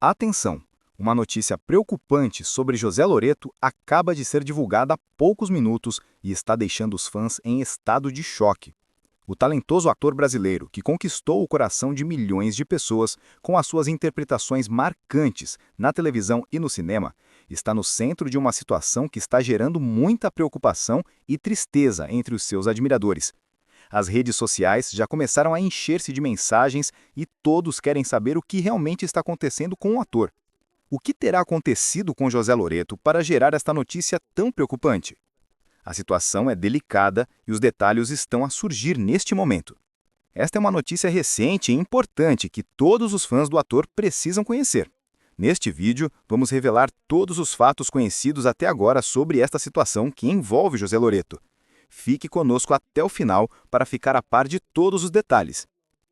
Atenção! Uma notícia preocupante sobre José Loreto acaba de ser divulgada há poucos minutos e está deixando os fãs em estado de choque. O talentoso ator brasileiro, que conquistou o coração de milhões de pessoas com as suas interpretações marcantes na televisão e no cinema, está no centro de uma situação que está gerando muita preocupação e tristeza entre os seus admiradores. As redes sociais já começaram a encher-se de mensagens e todos querem saber o que realmente está acontecendo com o ator. O que terá acontecido com José Loreto para gerar esta notícia tão preocupante? A situação é delicada e os detalhes estão a surgir neste momento. Esta é uma notícia recente e importante que todos os fãs do ator precisam conhecer. Neste vídeo, vamos revelar todos os fatos conhecidos até agora sobre esta situação que envolve José Loreto. Fique conosco até o final para ficar a par de todos os detalhes.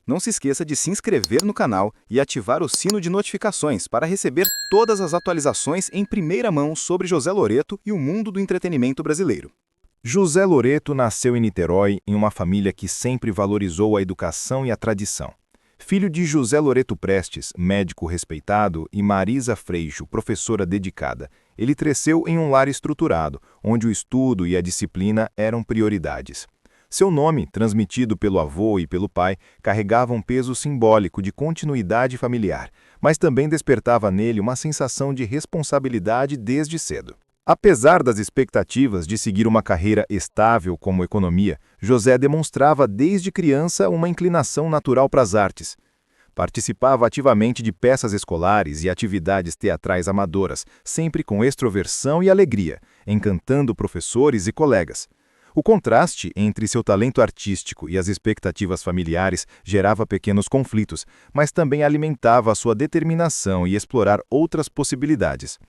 Não se esqueça de se inscrever no canal e ativar o sino de notificações para receber todas as atualizações em primeira mão sobre José Loreto e o mundo do entretenimento brasileiro. José Loreto nasceu em Niterói, em uma família que sempre valorizou a educação e a tradição. Filho de José Loreto Prestes, médico respeitado, e Marisa Freixo, professora dedicada, ele cresceu em um lar estruturado, onde o estudo e a disciplina eram prioridades. Seu nome, transmitido pelo avô e pelo pai, carregava um peso simbólico de continuidade familiar, mas também despertava nele uma sensação de responsabilidade desde cedo. Apesar das expectativas de seguir uma carreira estável como economia, José demonstrava desde criança uma inclinação natural para as artes. Participava ativamente de peças escolares e atividades teatrais amadoras, sempre com extroversão e alegria, encantando professores e colegas. O contraste entre seu talento artístico e as expectativas familiares gerava pequenos conflitos, mas também alimentava a sua determinação em explorar outras possibilidades.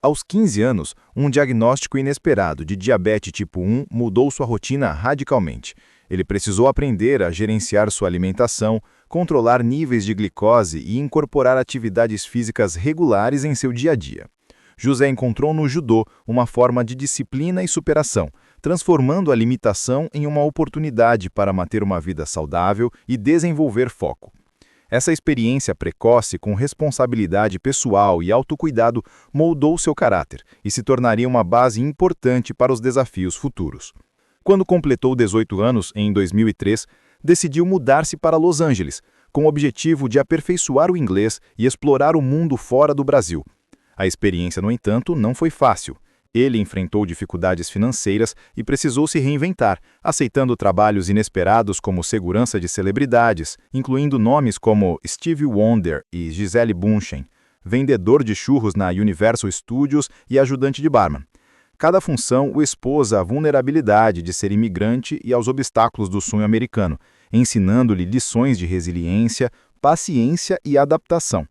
Aos 15 anos, um diagnóstico inesperado de diabetes tipo 1 mudou sua rotina radicalmente. Ele precisou aprender a gerenciar sua alimentação, controlar níveis de glicose e incorporar atividades físicas regulares em seu dia a dia. José encontrou no judô uma forma de disciplina e superação, transformando a limitação em uma oportunidade para manter uma vida saudável e desenvolver foco. Essa experiência precoce com responsabilidade pessoal e autocuidado moldou seu caráter e se tornaria uma base importante para os desafios futuros. Quando completou 18 anos, em 2003, decidiu mudar-se para Los Angeles, com o objetivo de aperfeiçoar o inglês e explorar o mundo fora do Brasil. A experiência, no entanto, não foi fácil. Ele enfrentou dificuldades financeiras e precisou se reinventar, aceitando trabalhos inesperados como segurança de celebridades, incluindo nomes como Stevie Wonder e Gisele Bündchen, vendedor de churros na Universal Studios e ajudante de barman. Cada função o expôs à vulnerabilidade de ser imigrante e aos obstáculos do sonho americano, ensinando-lhe lições de resiliência, paciência e adaptação.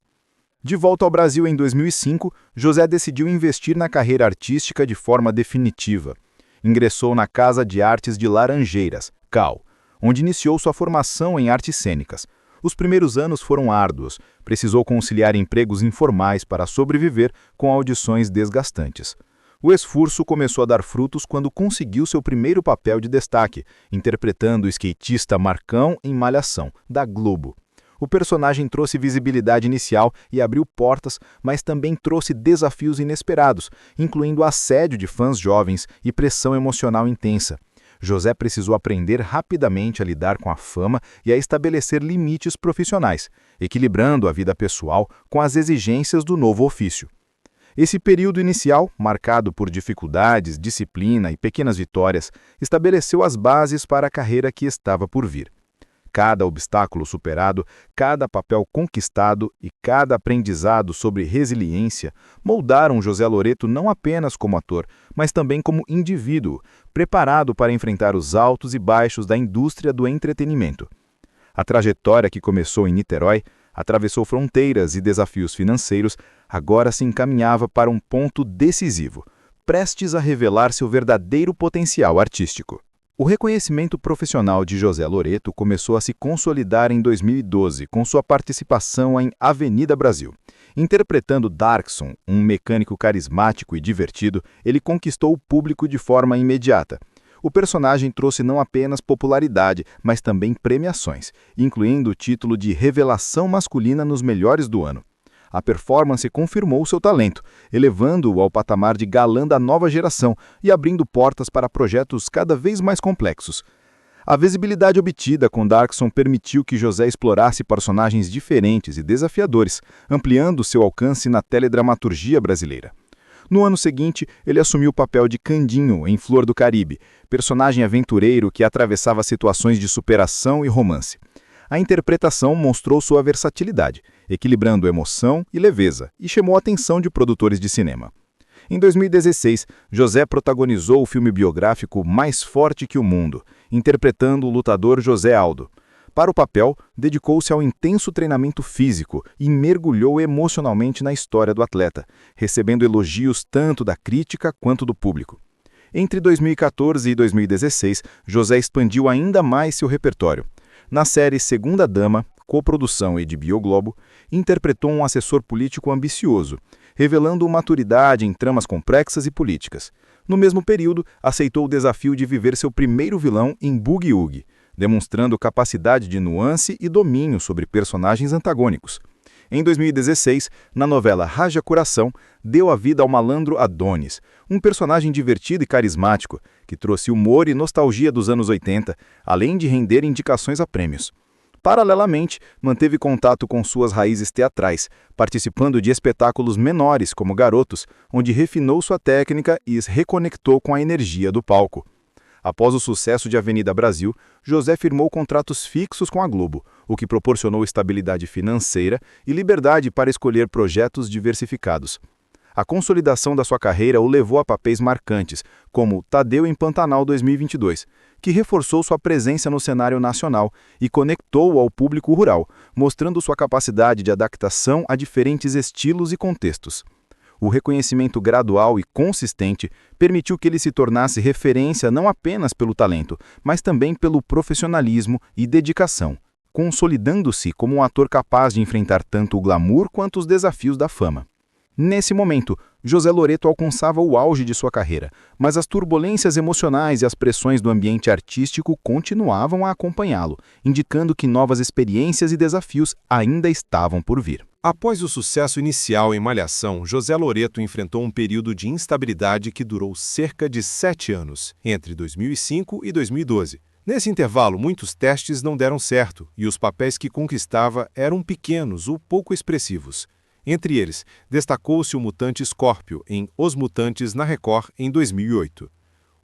De volta ao Brasil em 2005, José decidiu investir na carreira artística de forma definitiva. Ingressou na Casa de Artes de Laranjeiras, CAL, onde iniciou sua formação em artes cênicas. Os primeiros anos foram árduos, precisou conciliar empregos informais para sobreviver com audições desgastantes. O esforço começou a dar frutos quando conseguiu seu primeiro papel de destaque, interpretando o skatista Marcão em Malhação, da Globo. O personagem trouxe visibilidade inicial e abriu portas, mas também trouxe desafios inesperados, incluindo assédio de fãs jovens e pressão emocional intensa. José precisou aprender rapidamente a lidar com a fama e a estabelecer limites profissionais, equilibrando a vida pessoal com as exigências do novo ofício. Esse período inicial, marcado por dificuldades, disciplina e pequenas vitórias, estabeleceu as bases para a carreira que estava por vir. Cada obstáculo superado, cada papel conquistado e cada aprendizado sobre resiliência moldaram José Loreto não apenas como ator, mas também como indivíduo, preparado para enfrentar os altos e baixos da indústria do entretenimento. A trajetória que começou em Niterói, atravessou fronteiras e desafios financeiros, agora se encaminhava para um ponto decisivo, prestes a revelar seu verdadeiro potencial artístico. O reconhecimento profissional de José Loreto começou a se consolidar em 2012, com sua participação em Avenida Brasil. Interpretando Darkson, um mecânico carismático e divertido, ele conquistou o público de forma imediata. O personagem trouxe não apenas popularidade, mas também premiações, incluindo o título de Revelação Masculina nos Melhores do Ano. A performance confirmou seu talento, elevando-o ao patamar de galã da nova geração e abrindo portas para projetos cada vez mais complexos. A visibilidade obtida com Darkson permitiu que José explorasse personagens diferentes e desafiadores, ampliando seu alcance na teledramaturgia brasileira. No ano seguinte, ele assumiu o papel de Candinho em Flor do Caribe, personagem aventureiro que atravessava situações de superação e romance. A interpretação mostrou sua versatilidade, equilibrando emoção e leveza, e chamou a atenção de produtores de cinema. Em 2016, José protagonizou o filme biográfico Mais Forte que o Mundo, interpretando o lutador José Aldo. Para o papel, dedicou-se ao intenso treinamento físico e mergulhou emocionalmente na história do atleta, recebendo elogios tanto da crítica quanto do público. Entre 2014 e 2016, José expandiu ainda mais seu repertório. Na série Segunda Dama, coprodução HBO Globo, interpretou um assessor político ambicioso, revelando maturidade em tramas complexas e políticas. No mesmo período, aceitou o desafio de viver seu primeiro vilão em Boogie Woogie, demonstrando capacidade de nuance e domínio sobre personagens antagônicos. Em 2016, na novela Haja Coração, deu a vida ao malandro Adonis, um personagem divertido e carismático, que trouxe humor e nostalgia dos anos 80, além de render indicações a prêmios. Paralelamente, manteve contato com suas raízes teatrais, participando de espetáculos menores como Garotos, onde refinou sua técnica e se reconectou com a energia do palco. Após o sucesso de Avenida Brasil, José firmou contratos fixos com a Globo, o que proporcionou estabilidade financeira e liberdade para escolher projetos diversificados. A consolidação da sua carreira o levou a papéis marcantes, como Tadeu em Pantanal 2022, que reforçou sua presença no cenário nacional e conectou-o ao público rural, mostrando sua capacidade de adaptação a diferentes estilos e contextos. O reconhecimento gradual e consistente permitiu que ele se tornasse referência não apenas pelo talento, mas também pelo profissionalismo e dedicação, consolidando-se como um ator capaz de enfrentar tanto o glamour quanto os desafios da fama. Nesse momento, José Loreto alcançava o auge de sua carreira, mas as turbulências emocionais e as pressões do ambiente artístico continuavam a acompanhá-lo, indicando que novas experiências e desafios ainda estavam por vir. Após o sucesso inicial em Malhação, José Loreto enfrentou um período de instabilidade que durou cerca de 7 anos, entre 2005 e 2012. Nesse intervalo, muitos testes não deram certo e os papéis que conquistava eram pequenos ou pouco expressivos. Entre eles, destacou-se o mutante Scorpio em Os Mutantes na Record em 2008.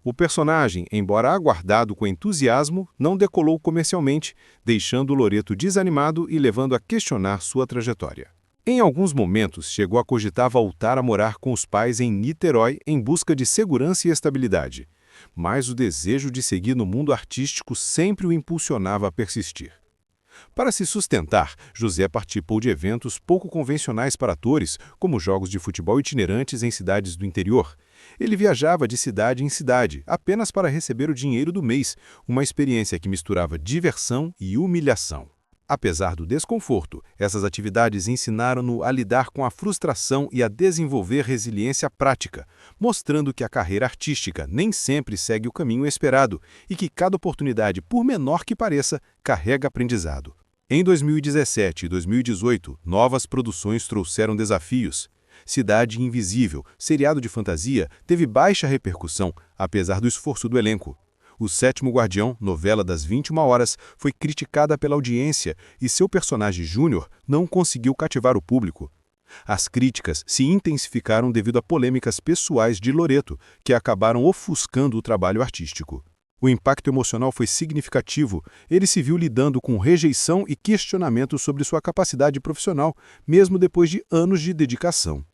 O personagem, embora aguardado com entusiasmo, não decolou comercialmente, deixando Loreto desanimado e levando a questionar sua trajetória. Em alguns momentos, chegou a cogitar voltar a morar com os pais em Niterói em busca de segurança e estabilidade. Mas o desejo de seguir no mundo artístico sempre o impulsionava a persistir. Para se sustentar, José participou de eventos pouco convencionais para atores, como jogos de futebol itinerantes em cidades do interior. Ele viajava de cidade em cidade, apenas para receber o dinheiro do mês, uma experiência que misturava diversão e humilhação. Apesar do desconforto, essas atividades ensinaram-no a lidar com a frustração e a desenvolver resiliência prática, mostrando que a carreira artística nem sempre segue o caminho esperado e que cada oportunidade, por menor que pareça, carrega aprendizado. Em 2017 e 2018, novas produções trouxeram desafios. Cidade Invisível, seriado de fantasia, teve baixa repercussão, apesar do esforço do elenco. O Sétimo Guardião, novela das 21 horas, foi criticada pela audiência e seu personagem Júnior não conseguiu cativar o público. As críticas se intensificaram devido a polêmicas pessoais de Loreto, que acabaram ofuscando o trabalho artístico. O impacto emocional foi significativo. Ele se viu lidando com rejeição e questionamento sobre sua capacidade profissional, mesmo depois de anos de dedicação.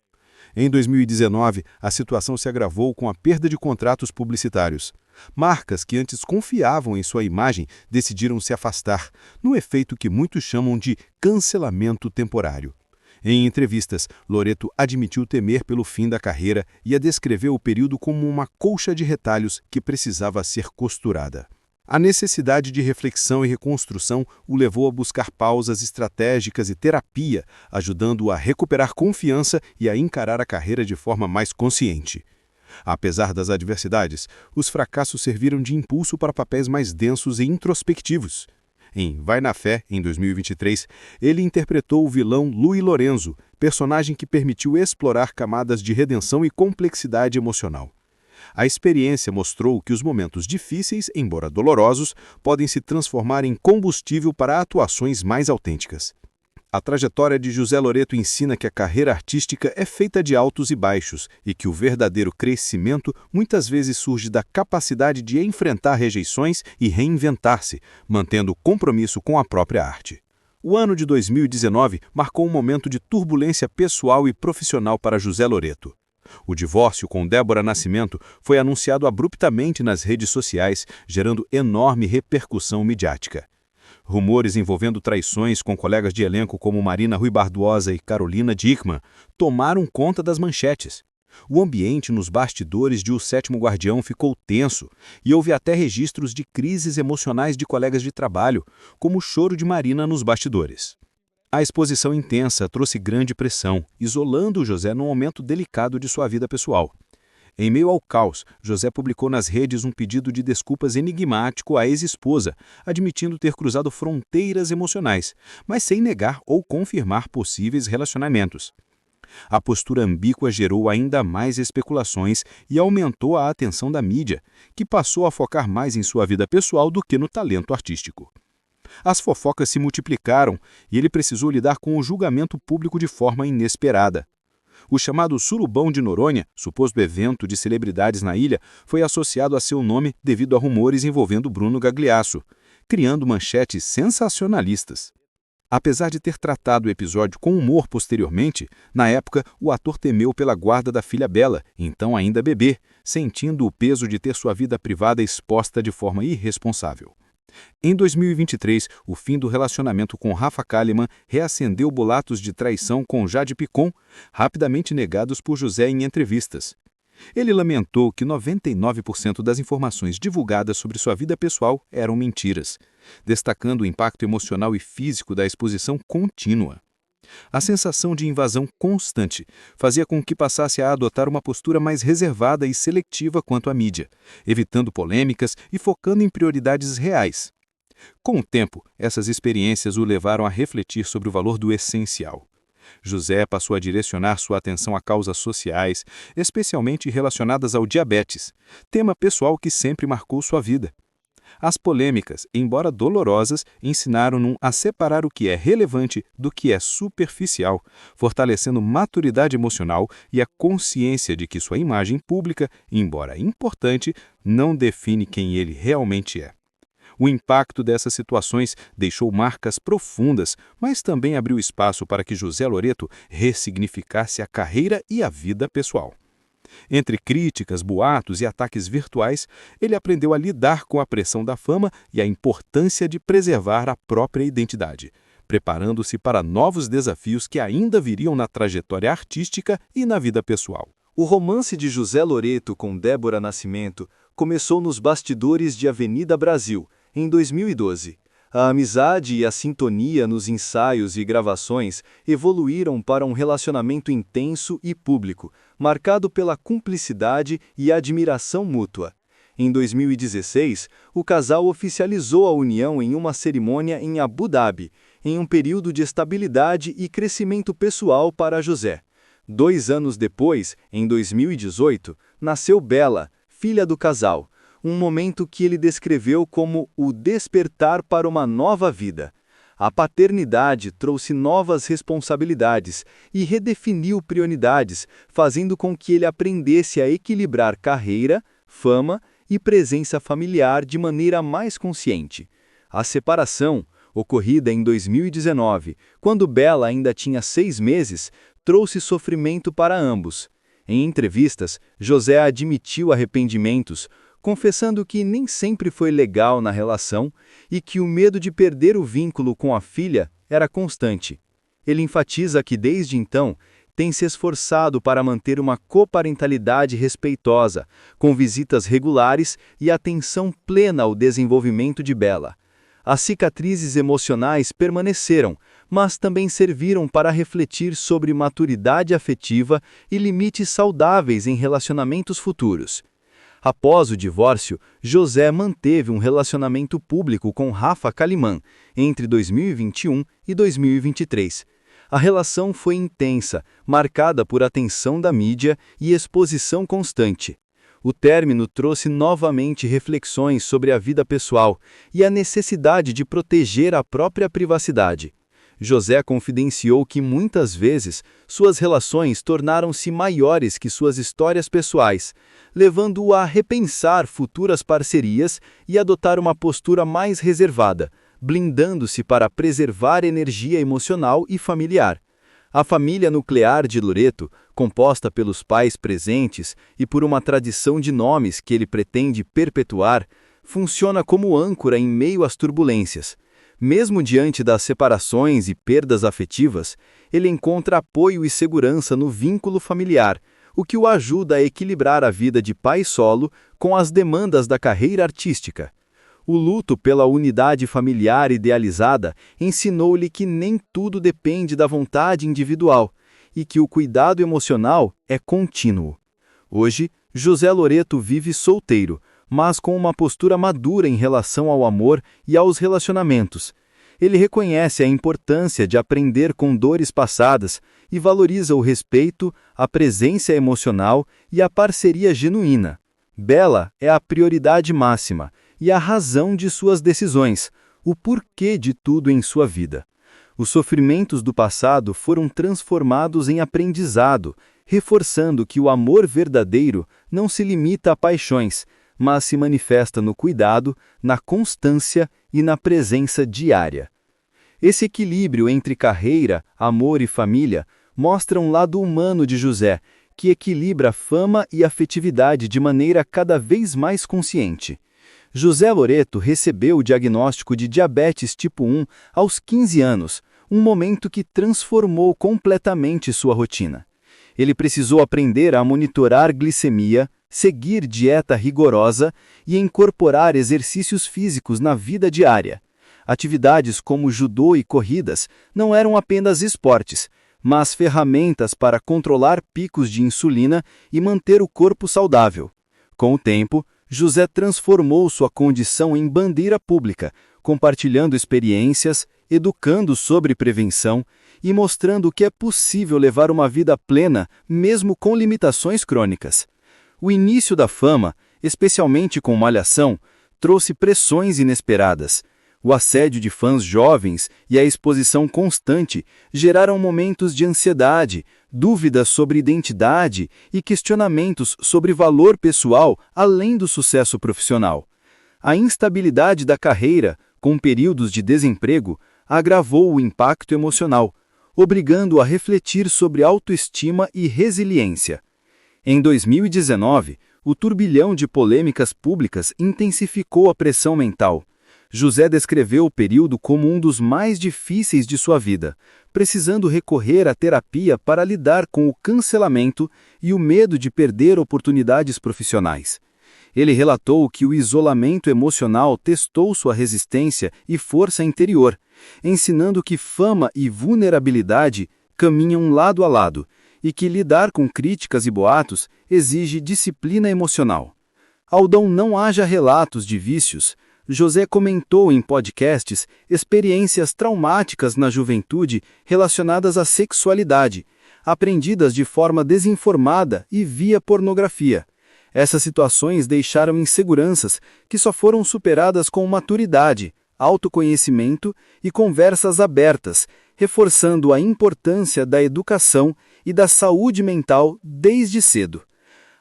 Em 2019, a situação se agravou com a perda de contratos publicitários. Marcas que antes confiavam em sua imagem decidiram se afastar, no efeito que muitos chamam de cancelamento temporário. Em entrevistas, Loreto admitiu temer pelo fim da carreira e a descreveu o período como uma colcha de retalhos que precisava ser costurada. A necessidade de reflexão e reconstrução o levou a buscar pausas estratégicas e terapia, ajudando-o a recuperar confiança e a encarar a carreira de forma mais consciente. Apesar das adversidades, os fracassos serviram de impulso para papéis mais densos e introspectivos. Em Vai na Fé, em 2023, ele interpretou o vilão Louis Lorenzo, personagem que permitiu explorar camadas de redenção e complexidade emocional. A experiência mostrou que os momentos difíceis, embora dolorosos, podem se transformar em combustível para atuações mais autênticas. A trajetória de José Loreto ensina que a carreira artística é feita de altos e baixos e que o verdadeiro crescimento muitas vezes surge da capacidade de enfrentar rejeições e reinventar-se, mantendo compromisso com a própria arte. O ano de 2019 marcou um momento de turbulência pessoal e profissional para José Loreto. O divórcio com Débora Nascimento foi anunciado abruptamente nas redes sociais, gerando enorme repercussão midiática. Rumores envolvendo traições com colegas de elenco como Marina Rui Barbosa e Carolina Dickmann tomaram conta das manchetes. O ambiente nos bastidores de O Sétimo Guardião ficou tenso e houve até registros de crises emocionais de colegas de trabalho, como o choro de Marina nos bastidores. A exposição intensa trouxe grande pressão, isolando José num momento delicado de sua vida pessoal. Em meio ao caos, José publicou nas redes um pedido de desculpas enigmático à ex-esposa, admitindo ter cruzado fronteiras emocionais, mas sem negar ou confirmar possíveis relacionamentos. A postura ambígua gerou ainda mais especulações e aumentou a atenção da mídia, que passou a focar mais em sua vida pessoal do que no talento artístico. As fofocas se multiplicaram e ele precisou lidar com o julgamento público de forma inesperada. O chamado Surubão de Noronha, suposto evento de celebridades na ilha, foi associado a seu nome devido a rumores envolvendo Bruno Gagliasso, criando manchetes sensacionalistas. Apesar de ter tratado o episódio com humor posteriormente, na época o ator temeu pela guarda da filha Bela, então ainda bebê, sentindo o peso de ter sua vida privada exposta de forma irresponsável. Em 2023, o fim do relacionamento com Rafa Kalimann reacendeu boatos de traição com Jade Picon, rapidamente negados por José em entrevistas. Ele lamentou que 99% das informações divulgadas sobre sua vida pessoal eram mentiras, destacando o impacto emocional e físico da exposição contínua. A sensação de invasão constante fazia com que passasse a adotar uma postura mais reservada e seletiva quanto à mídia, evitando polêmicas e focando em prioridades reais. Com o tempo, essas experiências o levaram a refletir sobre o valor do essencial. José passou a direcionar sua atenção a causas sociais, especialmente relacionadas ao diabetes, tema pessoal que sempre marcou sua vida. As polêmicas, embora dolorosas, ensinaram-no a separar o que é relevante do que é superficial, fortalecendo maturidade emocional e a consciência de que sua imagem pública, embora importante, não define quem ele realmente é. O impacto dessas situações deixou marcas profundas, mas também abriu espaço para que José Loreto ressignificasse a carreira e a vida pessoal. Entre críticas, boatos e ataques virtuais, ele aprendeu a lidar com a pressão da fama e a importância de preservar a própria identidade, preparando-se para novos desafios que ainda viriam na trajetória artística e na vida pessoal. O romance de José Loreto com Débora Nascimento começou nos bastidores de Avenida Brasil, em 2012. A amizade e a sintonia nos ensaios e gravações evoluíram para um relacionamento intenso e público, marcado pela cumplicidade e admiração mútua. Em 2016, o casal oficializou a união em uma cerimônia em Abu Dhabi, em um período de estabilidade e crescimento pessoal para José. 2 anos depois, em 2018, nasceu Bela, filha do casal. Um momento que ele descreveu como o despertar para uma nova vida. A paternidade trouxe novas responsabilidades e redefiniu prioridades, fazendo com que ele aprendesse a equilibrar carreira, fama e presença familiar de maneira mais consciente. A separação, ocorrida em 2019, quando Bela ainda tinha 6 meses, trouxe sofrimento para ambos. Em entrevistas, José admitiu arrependimentos, confessando que nem sempre foi legal na relação e que o medo de perder o vínculo com a filha era constante. Ele enfatiza que, desde então, tem se esforçado para manter uma coparentalidade respeitosa, com visitas regulares e atenção plena ao desenvolvimento de Bela. As cicatrizes emocionais permaneceram, mas também serviram para refletir sobre maturidade afetiva e limites saudáveis em relacionamentos futuros. Após o divórcio, José manteve um relacionamento público com Rafa Kalimann entre 2021 e 2023. A relação foi intensa, marcada por atenção da mídia e exposição constante. O término trouxe novamente reflexões sobre a vida pessoal e a necessidade de proteger a própria privacidade. José confidenciou que muitas vezes suas relações tornaram-se maiores que suas histórias pessoais, levando-o a repensar futuras parcerias e adotar uma postura mais reservada, blindando-se para preservar energia emocional e familiar. A família nuclear de Loreto, composta pelos pais presentes e por uma tradição de nomes que ele pretende perpetuar, funciona como âncora em meio às turbulências. Mesmo diante das separações e perdas afetivas, ele encontra apoio e segurança no vínculo familiar, o que o ajuda a equilibrar a vida de pai solo com as demandas da carreira artística. O luto pela unidade familiar idealizada ensinou-lhe que nem tudo depende da vontade individual e que o cuidado emocional é contínuo. Hoje, José Loreto vive solteiro, mas com uma postura madura em relação ao amor e aos relacionamentos. Ele reconhece a importância de aprender com dores passadas e valoriza o respeito, a presença emocional e a parceria genuína. Bela é a prioridade máxima e a razão de suas decisões, o porquê de tudo em sua vida. Os sofrimentos do passado foram transformados em aprendizado, reforçando que o amor verdadeiro não se limita a paixões, mas se manifesta no cuidado, na constância e na presença diária. Esse equilíbrio entre carreira, amor e família mostra um lado humano de José, que equilibra fama e afetividade de maneira cada vez mais consciente. José Loreto recebeu o diagnóstico de diabetes tipo 1 aos 15 anos, um momento que transformou completamente sua rotina. Ele precisou aprender a monitorar glicemia, seguir dieta rigorosa e incorporar exercícios físicos na vida diária. Atividades como judô e corridas não eram apenas esportes, mas ferramentas para controlar picos de insulina e manter o corpo saudável. Com o tempo, José transformou sua condição em bandeira pública, compartilhando experiências, educando sobre prevenção e mostrando que é possível levar uma vida plena mesmo com limitações crônicas. O início da fama, especialmente com Malhação, trouxe pressões inesperadas. O assédio de fãs jovens e a exposição constante geraram momentos de ansiedade, dúvidas sobre identidade e questionamentos sobre valor pessoal além do sucesso profissional. A instabilidade da carreira, com períodos de desemprego, agravou o impacto emocional, obrigando-o a refletir sobre autoestima e resiliência. Em 2019, o turbilhão de polêmicas públicas intensificou a pressão mental. José descreveu o período como um dos mais difíceis de sua vida, precisando recorrer à terapia para lidar com o cancelamento e o medo de perder oportunidades profissionais. Ele relatou que o isolamento emocional testou sua resistência e força interior, ensinando que fama e vulnerabilidade caminham lado a lado, e que lidar com críticas e boatos exige disciplina emocional. Aldão não haja relatos de vícios, José comentou em podcasts experiências traumáticas na juventude relacionadas à sexualidade, aprendidas de forma desinformada e via pornografia. Essas situações deixaram inseguranças que só foram superadas com maturidade, autoconhecimento e conversas abertas, reforçando a importância da educação e da saúde mental desde cedo.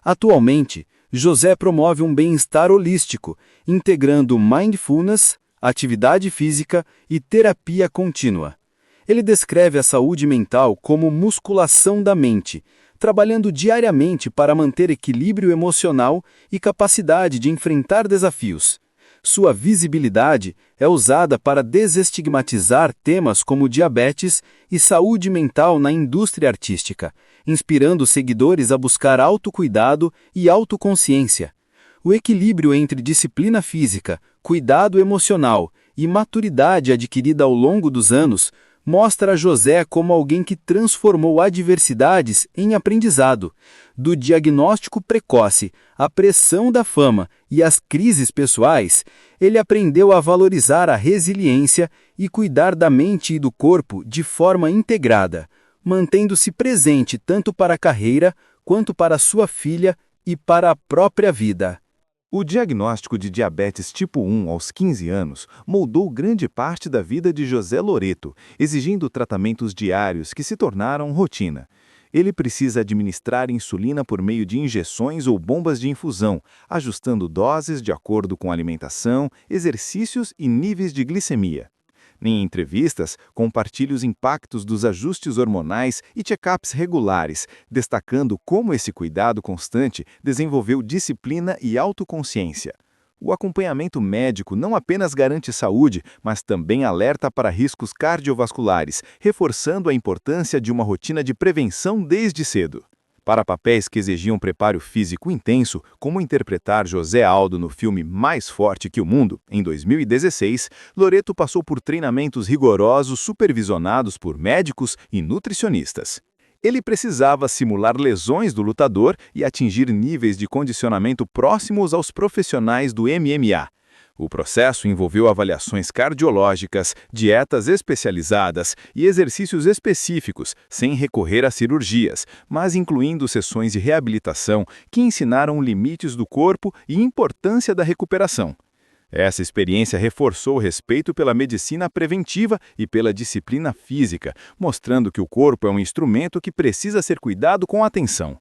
Atualmente, José promove um bem-estar holístico, integrando mindfulness, atividade física e terapia contínua. Ele descreve a saúde mental como musculação da mente, trabalhando diariamente para manter equilíbrio emocional e capacidade de enfrentar desafios. Sua visibilidade é usada para desestigmatizar temas como diabetes e saúde mental na indústria artística, inspirando seguidores a buscar autocuidado e autoconsciência. O equilíbrio entre disciplina física, cuidado emocional e maturidade adquirida ao longo dos anos mostra José como alguém que transformou adversidades em aprendizado. Do diagnóstico precoce, à pressão da fama e às crises pessoais, ele aprendeu a valorizar a resiliência e cuidar da mente e do corpo de forma integrada, mantendo-se presente tanto para a carreira quanto para sua filha e para a própria vida. O diagnóstico de diabetes tipo 1 aos 15 anos moldou grande parte da vida de José Loreto, exigindo tratamentos diários que se tornaram rotina. Ele precisa administrar insulina por meio de injeções ou bombas de infusão, ajustando doses de acordo com alimentação, exercícios e níveis de glicemia. Em entrevistas, compartilha os impactos dos ajustes hormonais e check-ups regulares, destacando como esse cuidado constante desenvolveu disciplina e autoconsciência. O acompanhamento médico não apenas garante saúde, mas também alerta para riscos cardiovasculares, reforçando a importância de uma rotina de prevenção desde cedo. Para papéis que exigiam preparo físico intenso, como interpretar José Aldo no filme Mais Forte que o Mundo, em 2016, Loreto passou por treinamentos rigorosos supervisionados por médicos e nutricionistas. Ele precisava simular lesões do lutador e atingir níveis de condicionamento próximos aos profissionais do MMA. O processo envolveu avaliações cardiológicas, dietas especializadas e exercícios específicos, sem recorrer a cirurgias, mas incluindo sessões de reabilitação que ensinaram limites do corpo e importância da recuperação. Essa experiência reforçou o respeito pela medicina preventiva e pela disciplina física, mostrando que o corpo é um instrumento que precisa ser cuidado com atenção.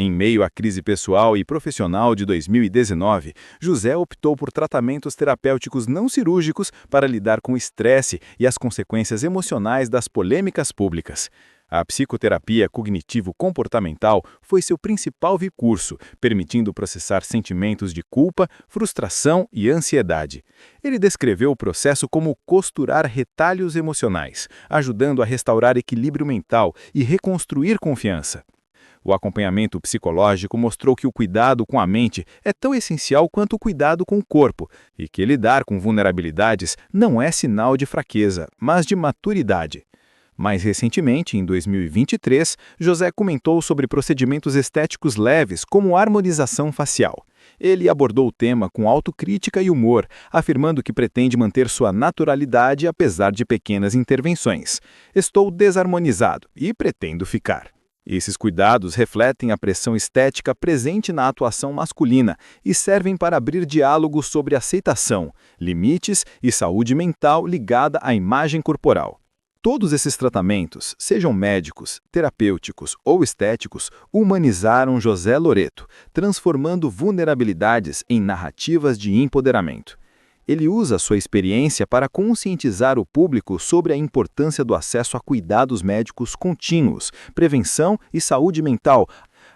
Em meio à crise pessoal e profissional de 2019, José optou por tratamentos terapêuticos não cirúrgicos para lidar com o estresse e as consequências emocionais das polêmicas públicas. A psicoterapia cognitivo-comportamental foi seu principal recurso, permitindo processar sentimentos de culpa, frustração e ansiedade. Ele descreveu o processo como costurar retalhos emocionais, ajudando a restaurar equilíbrio mental e reconstruir confiança. O acompanhamento psicológico mostrou que o cuidado com a mente é tão essencial quanto o cuidado com o corpo, e que lidar com vulnerabilidades não é sinal de fraqueza, mas de maturidade. Mais recentemente, em 2023, José comentou sobre procedimentos estéticos leves, como harmonização facial. Ele abordou o tema com autocrítica e humor, afirmando que pretende manter sua naturalidade apesar de pequenas intervenções. "Estou desarmonizado e pretendo ficar." Esses cuidados refletem a pressão estética presente na atuação masculina e servem para abrir diálogos sobre aceitação, limites e saúde mental ligada à imagem corporal. Todos esses tratamentos, sejam médicos, terapêuticos ou estéticos, humanizaram José Loreto, transformando vulnerabilidades em narrativas de empoderamento. Ele usa sua experiência para conscientizar o público sobre a importância do acesso a cuidados médicos contínuos, prevenção e saúde mental.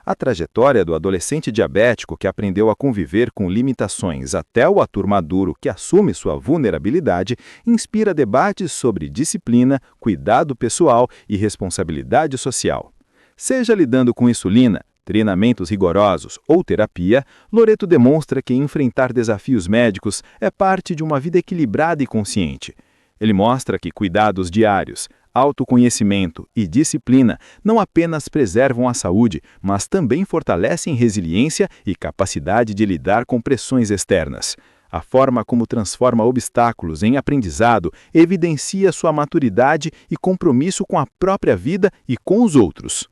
A trajetória do adolescente diabético que aprendeu a conviver com limitações até o ator maduro que assume sua vulnerabilidade inspira debates sobre disciplina, cuidado pessoal e responsabilidade social. Seja lidando com insulina, treinamentos rigorosos ou terapia, Loreto demonstra que enfrentar desafios médicos é parte de uma vida equilibrada e consciente. Ele mostra que cuidados diários, autoconhecimento e disciplina não apenas preservam a saúde, mas também fortalecem resiliência e capacidade de lidar com pressões externas. A forma como transforma obstáculos em aprendizado evidencia sua maturidade e compromisso com a própria vida e com os outros.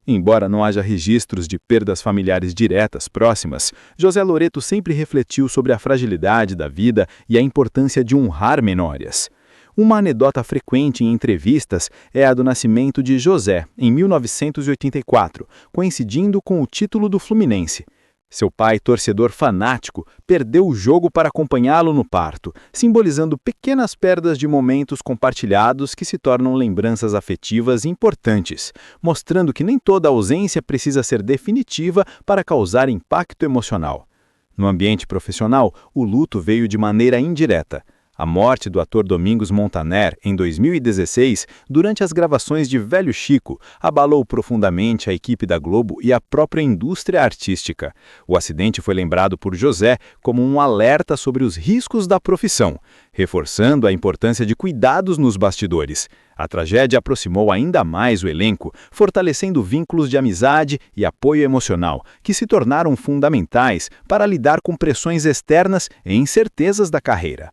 Embora não haja registros de perdas familiares diretas próximas, José Loreto sempre refletiu sobre a fragilidade da vida e a importância de honrar memórias. Uma anedota frequente em entrevistas é a do nascimento de José, em 1984, coincidindo com o título do Fluminense. Seu pai, torcedor fanático, perdeu o jogo para acompanhá-lo no parto, simbolizando pequenas perdas de momentos compartilhados que se tornam lembranças afetivas importantes, mostrando que nem toda ausência precisa ser definitiva para causar impacto emocional. No ambiente profissional, o luto veio de maneira indireta. A morte do ator Domingos Montaner, em 2016, durante as gravações de Velho Chico, abalou profundamente a equipe da Globo e a própria indústria artística. O acidente foi lembrado por José como um alerta sobre os riscos da profissão, reforçando a importância de cuidados nos bastidores. A tragédia aproximou ainda mais o elenco, fortalecendo vínculos de amizade e apoio emocional, que se tornaram fundamentais para lidar com pressões externas e incertezas da carreira.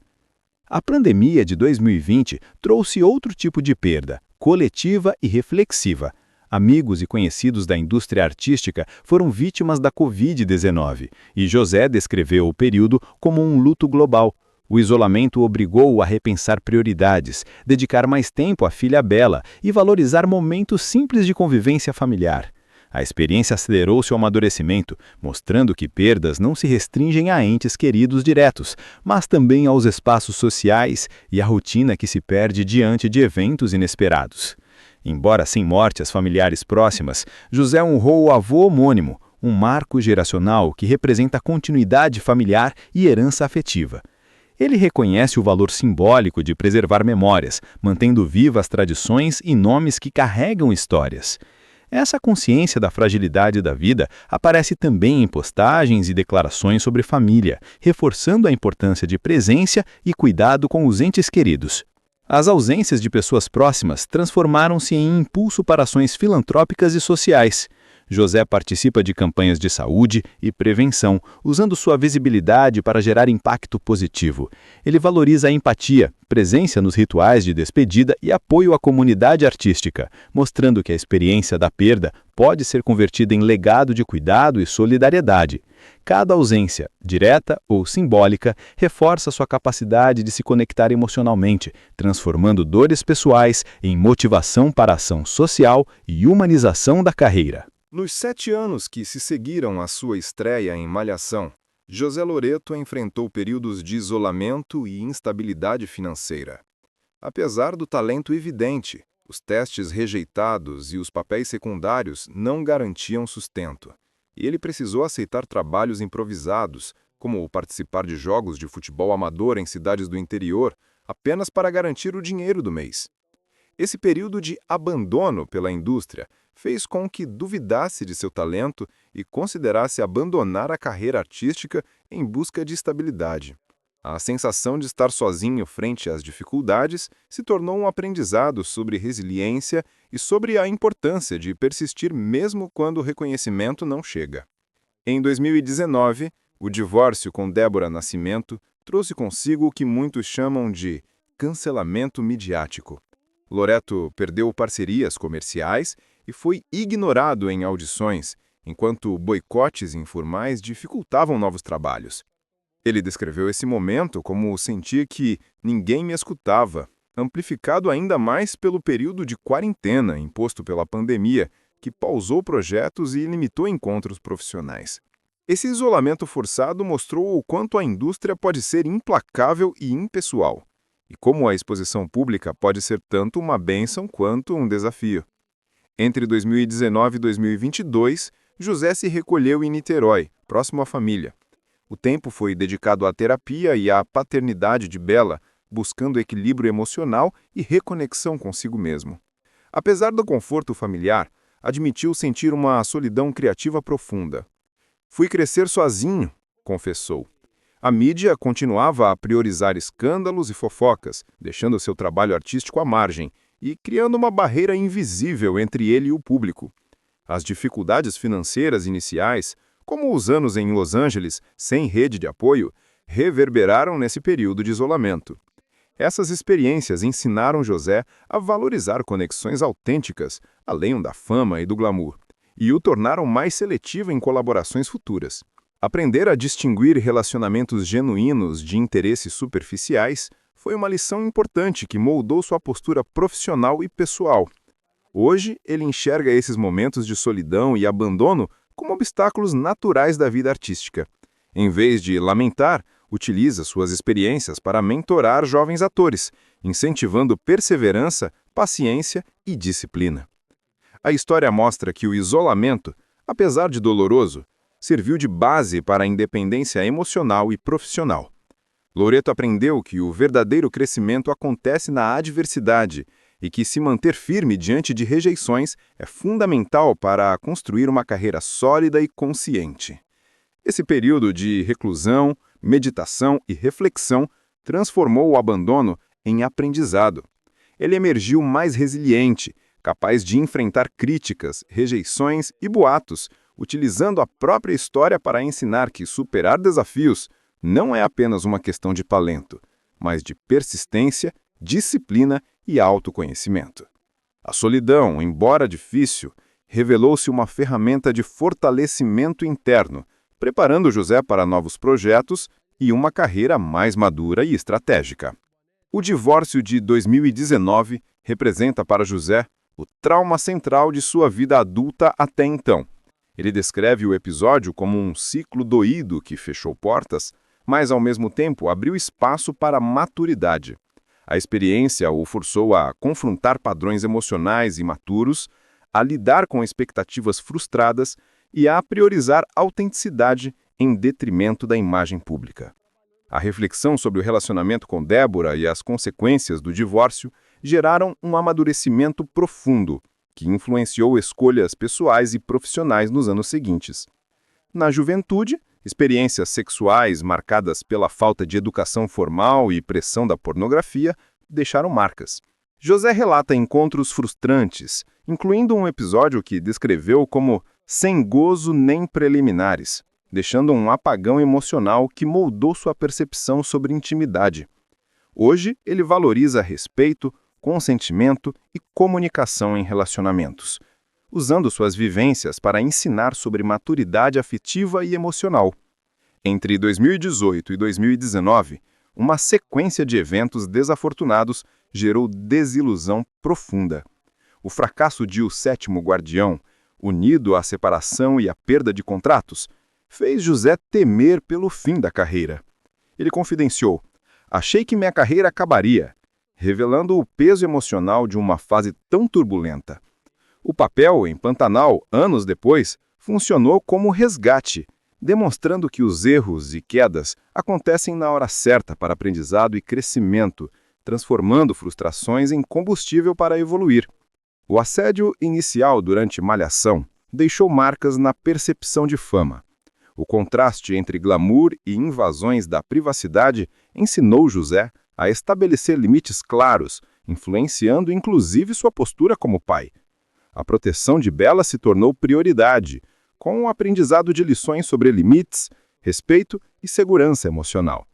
A pandemia de 2020 trouxe outro tipo de perda, coletiva e reflexiva. Amigos e conhecidos da indústria artística foram vítimas da Covid-19, e José descreveu o período como um luto global. O isolamento obrigou-o a repensar prioridades, dedicar mais tempo à filha Bela e valorizar momentos simples de convivência familiar. A experiência acelerou seu amadurecimento, mostrando que perdas não se restringem a entes queridos diretos, mas também aos espaços sociais e à rotina que se perde diante de eventos inesperados. Embora sem mortes familiares próximas, José honrou o avô homônimo, um marco geracional que representa a continuidade familiar e herança afetiva. Ele reconhece o valor simbólico de preservar memórias, mantendo vivas tradições e nomes que carregam histórias. Essa consciência da fragilidade da vida aparece também em postagens e declarações sobre família, reforçando a importância de presença e cuidado com os entes queridos. As ausências de pessoas próximas transformaram-se em impulso para ações filantrópicas e sociais. José participa de campanhas de saúde e prevenção, usando sua visibilidade para gerar impacto positivo. Ele valoriza a empatia, presença nos rituais de despedida e apoio à comunidade artística, mostrando que a experiência da perda pode ser convertida em legado de cuidado e solidariedade. Cada ausência, direta ou simbólica, reforça sua capacidade de se conectar emocionalmente, transformando dores pessoais em motivação para a ação social e humanização da carreira. Nos 7 anos que se seguiram à sua estreia em Malhação, José Loreto enfrentou períodos de isolamento e instabilidade financeira. Apesar do talento evidente, os testes rejeitados e os papéis secundários não garantiam sustento, e ele precisou aceitar trabalhos improvisados, como participar de jogos de futebol amador em cidades do interior, apenas para garantir o dinheiro do mês. Esse período de abandono pela indústria fez com que duvidasse de seu talento e considerasse abandonar a carreira artística em busca de estabilidade. A sensação de estar sozinho frente às dificuldades se tornou um aprendizado sobre resiliência e sobre a importância de persistir mesmo quando o reconhecimento não chega. Em 2019, o divórcio com Débora Nascimento trouxe consigo o que muitos chamam de cancelamento midiático. Loreto perdeu parcerias comerciais e foi ignorado em audições, enquanto boicotes informais dificultavam novos trabalhos. Ele descreveu esse momento como sentir que ninguém me escutava, amplificado ainda mais pelo período de quarentena imposto pela pandemia, que pausou projetos e limitou encontros profissionais. Esse isolamento forçado mostrou o quanto a indústria pode ser implacável e impessoal, e como a exposição pública pode ser tanto uma bênção quanto um desafio. Entre 2019 e 2022, José se recolheu em Niterói, próximo à família. O tempo foi dedicado à terapia e à paternidade de Bela, buscando equilíbrio emocional e reconexão consigo mesmo. Apesar do conforto familiar, admitiu sentir uma solidão criativa profunda. Fui crescer sozinho, confessou. A mídia continuava a priorizar escândalos e fofocas, deixando seu trabalho artístico à margem e criando uma barreira invisível entre ele e o público. As dificuldades financeiras iniciais, como os anos em Los Angeles sem rede de apoio, reverberaram nesse período de isolamento. Essas experiências ensinaram José a valorizar conexões autênticas, além da fama e do glamour, e o tornaram mais seletivo em colaborações futuras. Aprender a distinguir relacionamentos genuínos de interesses superficiais foi uma lição importante que moldou sua postura profissional e pessoal. Hoje, ele enxerga esses momentos de solidão e abandono como obstáculos naturais da vida artística. Em vez de lamentar, utiliza suas experiências para mentorar jovens atores, incentivando perseverança, paciência e disciplina. A história mostra que o isolamento, apesar de doloroso, serviu de base para a independência emocional e profissional. Loreto aprendeu que o verdadeiro crescimento acontece na adversidade e que se manter firme diante de rejeições é fundamental para construir uma carreira sólida e consciente. Esse período de reclusão, meditação e reflexão transformou o abandono em aprendizado. Ele emergiu mais resiliente, capaz de enfrentar críticas, rejeições e boatos, utilizando a própria história para ensinar que superar desafios não é apenas uma questão de talento, mas de persistência, disciplina e autoconhecimento. A solidão, embora difícil, revelou-se uma ferramenta de fortalecimento interno, preparando José para novos projetos e uma carreira mais madura e estratégica. O divórcio de 2019 representa para José o trauma central de sua vida adulta até então. Ele descreve o episódio como um ciclo doído que fechou portas, mas ao mesmo tempo abriu espaço para maturidade. A experiência o forçou a confrontar padrões emocionais imaturos, a lidar com expectativas frustradas e a priorizar autenticidade em detrimento da imagem pública. A reflexão sobre o relacionamento com Débora e as consequências do divórcio geraram um amadurecimento profundo, que influenciou escolhas pessoais e profissionais nos anos seguintes. Na juventude, experiências sexuais marcadas pela falta de educação formal e pressão da pornografia deixaram marcas. José relata encontros frustrantes, incluindo um episódio que descreveu como sem gozo nem preliminares, deixando um apagão emocional que moldou sua percepção sobre intimidade. Hoje, ele valoriza respeito, consentimento e comunicação em relacionamentos, usando suas vivências para ensinar sobre maturidade afetiva e emocional. Entre 2018 e 2019, uma sequência de eventos desafortunados gerou desilusão profunda. O fracasso de O Sétimo Guardião, unido à separação e à perda de contratos, fez José temer pelo fim da carreira. Ele confidenciou: "Achei que minha carreira acabaria", revelando o peso emocional de uma fase tão turbulenta. O papel em Pantanal, anos depois, funcionou como resgate, demonstrando que os erros e quedas acontecem na hora certa para aprendizado e crescimento, transformando frustrações em combustível para evoluir. O assédio inicial durante Malhação deixou marcas na percepção de fama. O contraste entre glamour e invasões da privacidade ensinou José a estabelecer limites claros, influenciando inclusive sua postura como pai. A proteção de Bela se tornou prioridade, com o aprendizado de lições sobre limites, respeito e segurança emocional.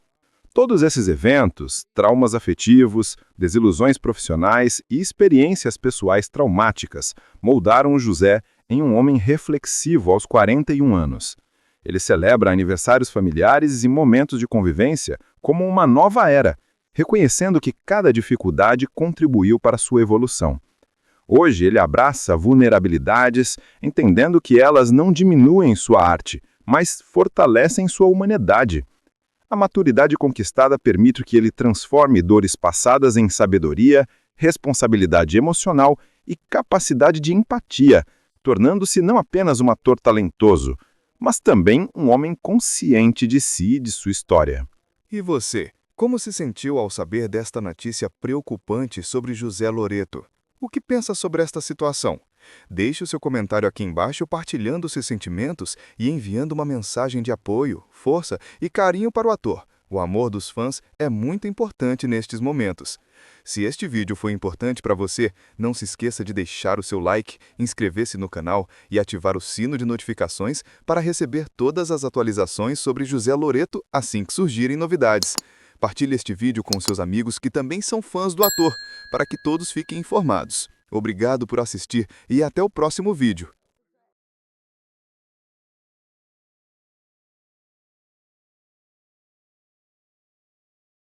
Todos esses eventos, traumas afetivos, desilusões profissionais e experiências pessoais traumáticas moldaram José em um homem reflexivo aos 41 anos. Ele celebra aniversários familiares e momentos de convivência como uma nova era, reconhecendo que cada dificuldade contribuiu para sua evolução. Hoje ele abraça vulnerabilidades, entendendo que elas não diminuem sua arte, mas fortalecem sua humanidade. A maturidade conquistada permite que ele transforme dores passadas em sabedoria, responsabilidade emocional e capacidade de empatia, tornando-se não apenas um ator talentoso, mas também um homem consciente de si e de sua história. E você, como se sentiu ao saber desta notícia preocupante sobre José Loreto? O que pensa sobre esta situação? Deixe o seu comentário aqui embaixo partilhando seus sentimentos e enviando uma mensagem de apoio, força e carinho para o ator. O amor dos fãs é muito importante nestes momentos. Se este vídeo foi importante para você, não se esqueça de deixar o seu like, inscrever-se no canal e ativar o sino de notificações para receber todas as atualizações sobre José Loreto assim que surgirem novidades. Partilhe este vídeo com seus amigos que também são fãs do ator, para que todos fiquem informados. Obrigado por assistir e até o próximo vídeo.